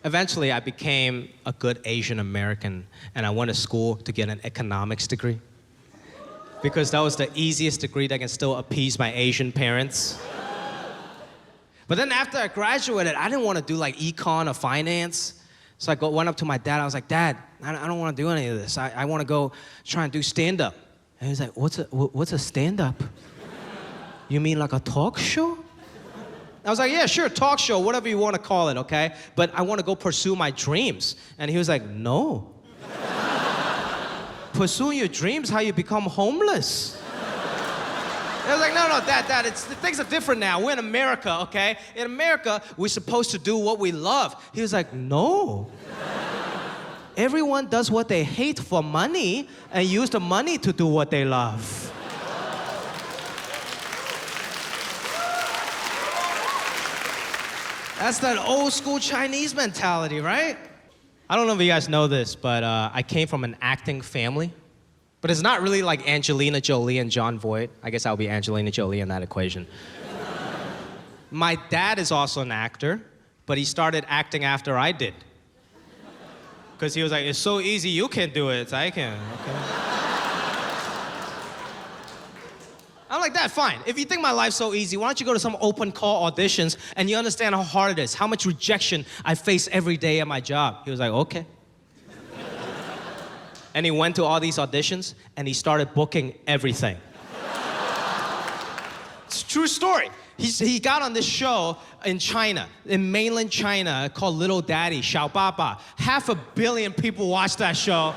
Eventually, I became a good Asian American, and I went to school to get an economics degree. Because that was the easiest degree that can still appease my Asian parents. But then after I graduated, I didn't want to do like econ or finance. So I went up to my dad, I was like, Dad, I don't want to do any of this. I want to go try and do stand-up. And he's like, what's a stand-up? You mean like a talk show? I was like, yeah, sure, talk show, whatever you want to call it, okay? But I want to go pursue my dreams. And he was like, no. Pursuing your dreams, how you become homeless. I was like, no, Dad, things are different now. We're in America, okay? In America, we're supposed to do what we love. He was like, no. Everyone does what they hate for money and use the money to do what they love. That's that old school Chinese mentality, right? I don't know if you guys know this, but I came from an acting family. But it's not really like Angelina Jolie and Jon Voight. I guess I'll be Angelina Jolie in that equation. My dad is also an actor, but he started acting after I did. Because he was like, it's so easy, you can do it, I can, okay? I'm like, Dad, fine. If you think my life's so easy, why don't you go to some open call auditions and you understand how hard it is, how much rejection I face every day at my job. He was like, okay. And he went to all these auditions and he started booking everything. It's a true story. He got on this show in China, in mainland China, called Little Daddy, 小爸爸. 500 million people watched that show.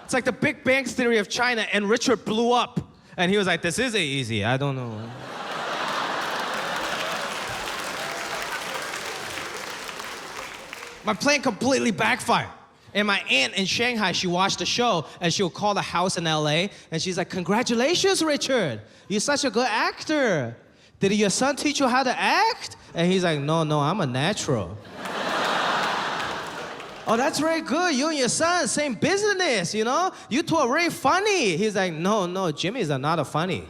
It's like the Big Bang Theory of China, and Richard blew up. And he was like, this isn't easy, I don't know. My plan completely backfired. And my aunt in Shanghai, she watched the show, and she'll call the house in LA, and she's like, congratulations, Richard. You're such a good actor. Did your son teach you how to act? And he's like, no, I'm a natural. Oh, that's very good. You and your son, same business, you know? You two are very funny. He's like, no, Jimmy's not funny.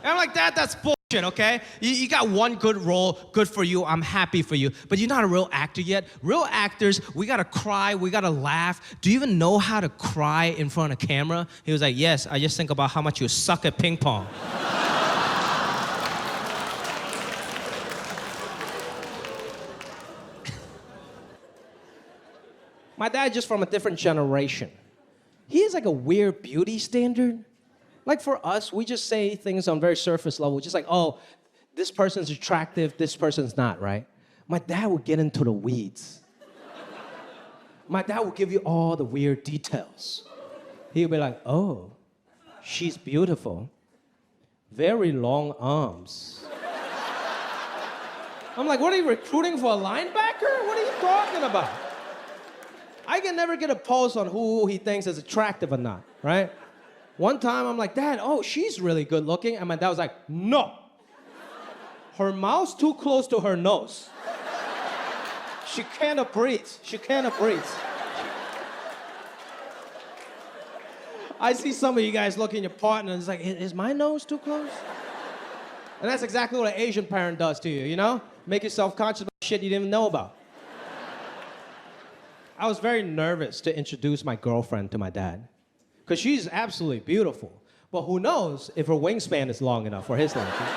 And I'm like, that's bullshit, okay? You got one good role, good for you, I'm happy for you, but you're not a real actor yet. Real actors, we gotta cry, we gotta laugh. Do you even know how to cry in front of camera? He was like, yes, I just think about how much you suck at ping pong. My dad just from a different generation. He has like a weird beauty standard. Like for us, we just say things on very surface level, just like, oh, this person's attractive, this person's not, right? My dad would get into the weeds. My dad would give you all the weird details. He would be like, oh, she's beautiful. Very long arms. I'm like, what are you recruiting for a linebacker? What are you talking about? I can never get a pulse on who he thinks is attractive or not, right? One time I'm like, Dad, oh, she's really good looking. And my dad was like, no. Her mouth's too close to her nose. She cannot breathe. She cannot breathe. I see some of you guys look at your partner and it's like, is my nose too close? And that's exactly what an Asian parent does to you, you know? Make you self-conscious about shit you didn't even know about. I was very nervous to introduce my girlfriend to my dad, because she's absolutely beautiful. But who knows if her wingspan is long enough for his liking.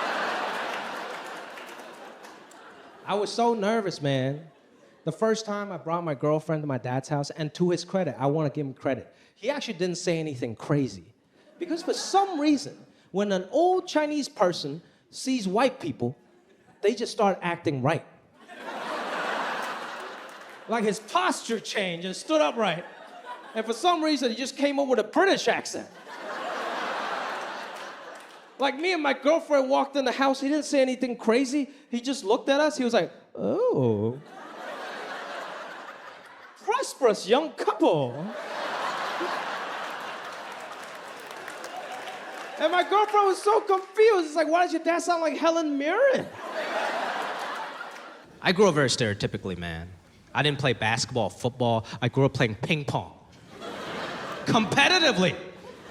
I was so nervous, man. The first time I brought my girlfriend to my dad's house, and to his credit, I want to give him credit, he actually didn't say anything crazy. Because for some reason, when an old Chinese person sees white people, they just start acting right. Like his posture changed and stood upright. And for some reason, he just came up with a British accent. Like me and my girlfriend walked in the house, he didn't say anything crazy. He just looked at us, he was like, oh. Prosperous young couple. And my girlfriend was so confused. It's like, why does your dad sound like Helen Mirren? I grew up very stereotypically, man. I didn't play basketball, football. I grew up playing ping pong. Competitively.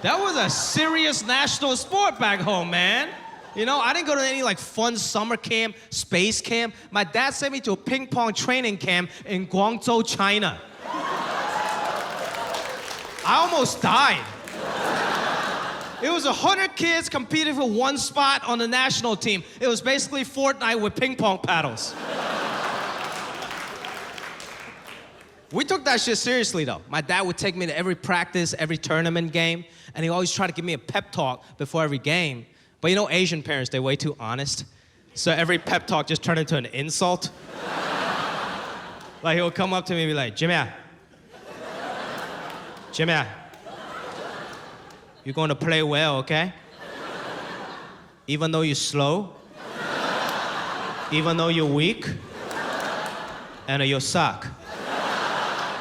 That was a serious national sport back home, man. You know, I didn't go to any like fun summer camp, space camp. My dad sent me to a ping pong training camp in Guangzhou, China. I almost died. It was 100 kids competing for one spot on the national team. It was basically Fortnite with ping pong paddles. We took that shit seriously though. My dad would take me to every practice, every tournament game, and he always tried to give me a pep talk before every game. But you know Asian parents, they're way too honest. So every pep talk just turned into an insult. Like he'll come up to me and be like, Jimmy, you're going to play well, okay? Even though you're slow, even though you're weak, and you suck.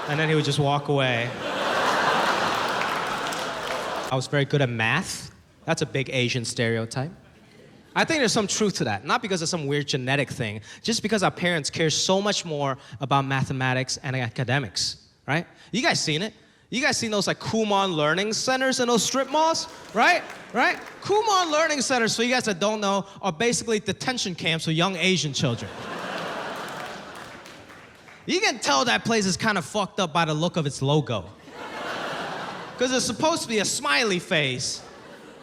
And then he would just walk away. I was very good at math. That's a big Asian stereotype. I think there's some truth to that, not because of some weird genetic thing, just because our parents care so much more about mathematics and academics, right? You guys seen it? You guys seen those like Kumon learning centers in those strip malls, right? Right? Kumon learning centers, for you guys that don't know, are basically detention camps for young Asian children. You can tell that place is kind of fucked up by the look of its logo. Because it's supposed to be a smiley face,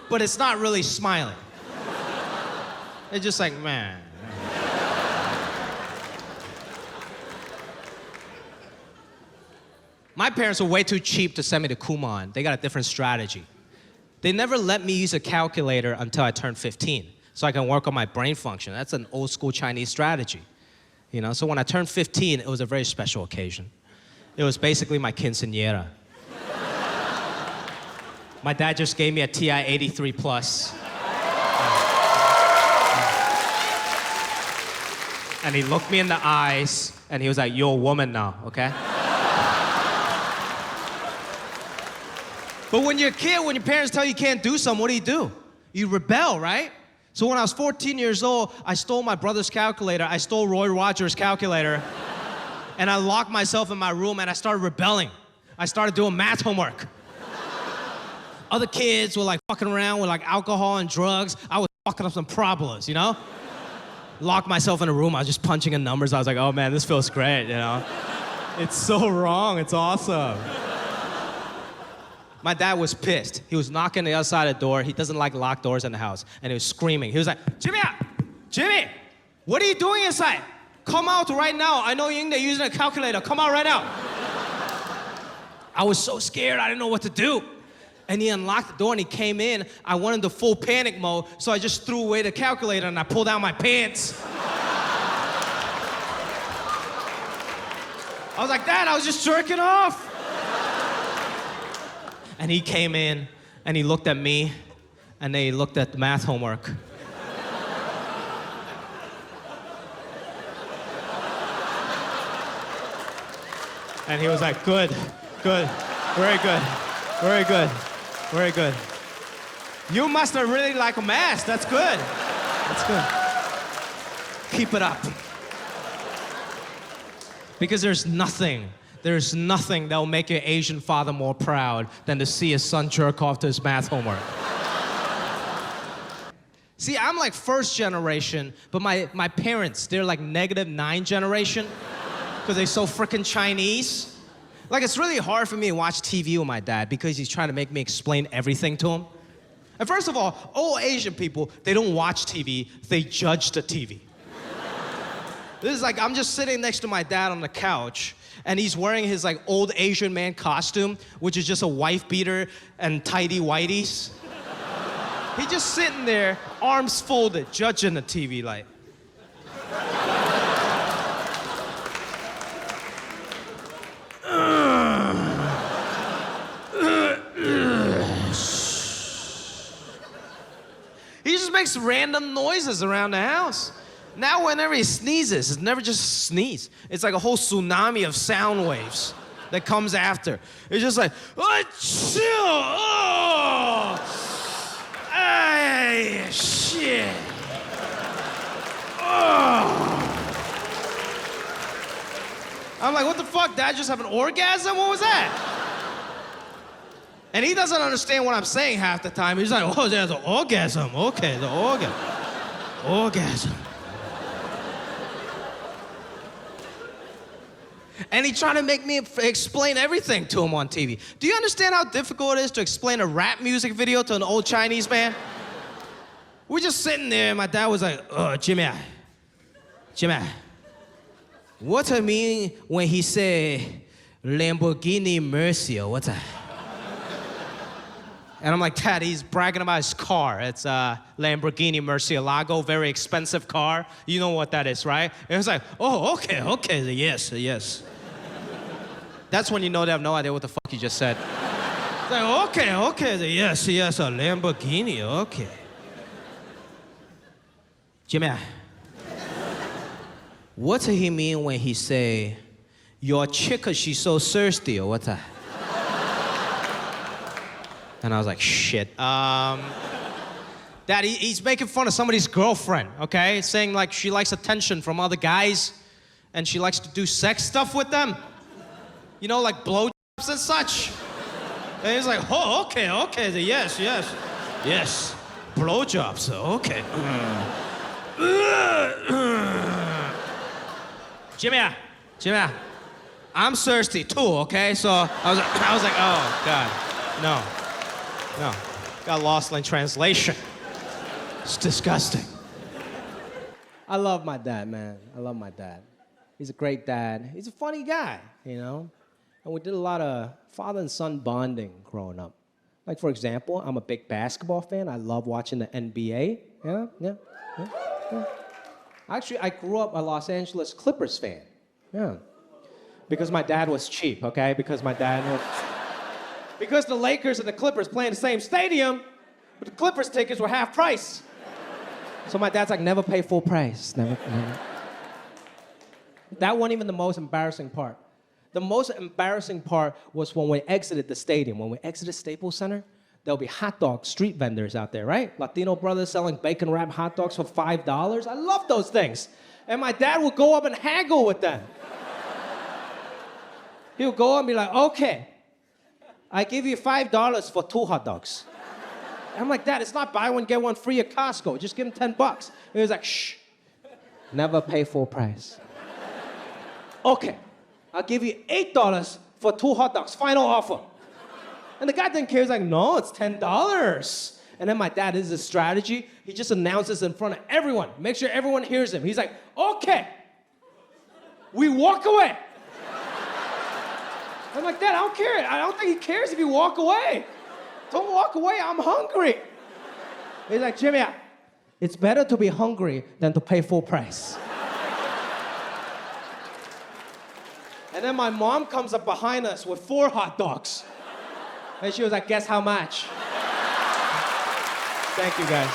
but it's not really smiling. It's just like, man. My parents were way too cheap to send me to Kumon. They got a different strategy. They never let me use a calculator until I turned 15, so I can work on my brain function. That's an old school Chinese strategy. You know, so when I turned 15, it was a very special occasion. It was basically my quinceañera. My dad just gave me a TI 83 plus. And he looked me in the eyes, and he was like, you're a woman now, okay? But when you're a kid, when your parents tell you you can't do something, what do? You rebel, right? So when I was 14 years old, I stole my brother's calculator. I stole Roy Rogers' calculator. And I locked myself in my room and I started rebelling. I started doing math homework. Other kids were like fucking around with like alcohol and drugs. I was fucking up some problems, you know? Locked myself in a room. I was just punching in numbers. I was like, oh man, this feels great, you know? It's so wrong. It's awesome. My dad was pissed. He was knocking the other side of the door. He doesn't like locked doors in the house. And he was screaming. He was like, Jimmy, what are you doing inside? Come out right now. I know you're in there using a calculator. Come out right now. I was so scared. I didn't know what to do. And he unlocked the door and he came in. I went into full panic mode, so I just threw away the calculator and I pulled out my pants. I was like, Dad, I was just jerking off. And he came in, and he looked at me, and then he looked at the math homework. And he was like, good, very good, very good, very good. You must have really liked math, that's good. That's good. Keep it up. Because there's nothing that will make your Asian father more proud than to see his son jerk off to his math homework. See, I'm like first generation, but my parents, they're like -9 generation, because they're so freaking Chinese. Like, it's really hard for me to watch TV with my dad because he's trying to make me explain everything to him. And first of all Asian people, they don't watch TV, they judge the TV. This is like, I'm just sitting next to my dad on the couch, and he's wearing his like old Asian man costume, which is just a wife beater and tidy whities. He's just sitting there, arms folded, judging the TV like. He just makes random noises around the house. Now whenever he sneezes, it's never just a sneeze. It's like a whole tsunami of sound waves that comes after. It's just like, oh, chill, oh, ay, shit, oh. I'm like, what the fuck, Dad, just have an orgasm? What was that? And he doesn't understand what I'm saying half the time. He's like, oh, there's an orgasm. Okay, the orgasm. orgasm. And he tried to make me explain everything to him on TV. Do you understand how difficult it is to explain a rap music video to an old Chinese man? We're just sitting there, and my dad was like, Jimmy, what's it mean when he say Lamborghini Mercy, or what's that? And I'm like, Dad, he's bragging about his car. It's a Lamborghini Murcielago, very expensive car. You know what that is, right? And it's like, oh, okay, yes. That's when you know they have no idea what the fuck you just said. It's like, okay, yes, a Lamborghini, okay. Jimmy, what does he mean when he say, your chick, she's so thirsty, or what's that? And I was like, shit. Dad, he's making fun of somebody's girlfriend, okay? Saying like she likes attention from other guys and she likes to do sex stuff with them. You know, like blowjobs and such. And he's like, oh, okay, yes. Blowjobs, okay. Jimmy, I'm thirsty too, okay? So I was like, oh, God, no. Got lost in translation. It's disgusting. I love my dad, man. I love my dad. He's a great dad. He's a funny guy, you know? And we did a lot of father and son bonding growing up. Like, for example, I'm a big basketball fan. I love watching the NBA. Yeah. Actually, I grew up a Los Angeles Clippers fan. Yeah. Because my dad was cheap, okay? Because the Lakers and the Clippers play in the same stadium, but the Clippers tickets were half price. So my dad's like, never pay full price. Never. That wasn't even the most embarrassing part. The most embarrassing part was when we exited the stadium. When we exited Staples Center, there'll be hot dog street vendors out there, right? Latino brothers selling bacon wrapped hot dogs for $5. I love those things. And my dad would go up and haggle with them. He would go up and be like, okay, I give you $5 for 2 hot dogs. And I'm like, Dad, it's not buy one, get one free at Costco. Just give him $10. He was like, shh, never pay full price. Okay, I'll give you $8 for 2 hot dogs, final offer. And the guy didn't care, he's like, no, it's $10. And then my dad, this is his strategy, he just announces in front of everyone, make sure everyone hears him. He's like, okay, we walk away. I'm like, Dad, I don't care. I don't think he cares if you walk away. Don't walk away, I'm hungry. He's like, Jimmy, it's better to be hungry than to pay full price. And then my mom comes up behind us with 4 hot dogs. And she was like, guess how much? Thank you, guys.